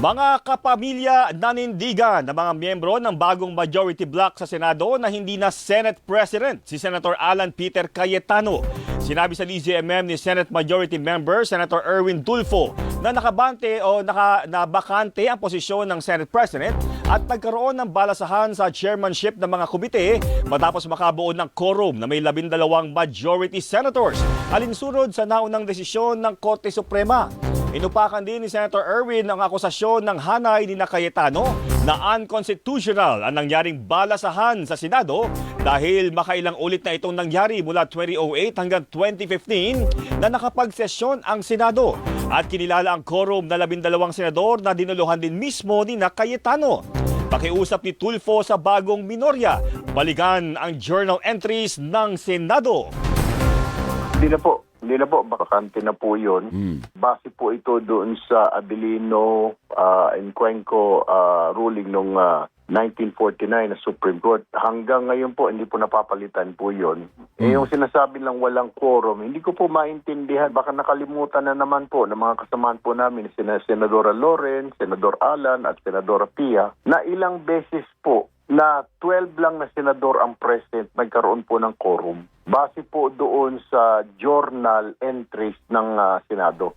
Mga kapamilya nanindigan ng mga miyembro ng bagong majority bloc sa Senado na hindi na Senate President si Senator Alan Peter Cayetano. Sinabi sa DZMM ni Senate Majority Member Senator Erwin Tulfo na nabakante ang posisyon ng Senate President at nagkaroon ng balasahan sa chairmanship ng mga komite matapos makabuo ng quorum na may 12 majority senators alinsunod sa naunang desisyon ng Korte Suprema. Inupakan din ni Senator Erwin ang akusasyon ng hanay ni Cayetano na unconstitutional ang nangyaring balasahan sa Senado dahil makailang ulit na itong nangyari mula 2008 hanggang 2015 na nakapagsesyon ang Senado at kinilala ang quorum na 12 senador na dinuluhan din mismo ni Cayetano. Pakiusap ni Tulfo sa bagong minorya, balikan ang journal entries ng Senado. Hindi na po, bakante na po yun. Base po ito doon sa Abilino and Cuenco ruling nung 1949 na Supreme Court. Hanggang ngayon po, hindi po napapalitan po yun. Yung sinasabi lang walang quorum, hindi ko po maintindihan. Baka nakalimutan na naman po ng mga kasamaan po namin, Senadora Loren, Senador Alan at Senadora Pia, na ilang beses po na 12 lang na senador ang present, nagkaroon po ng quorum. Base po doon sa journal entries ng Senado.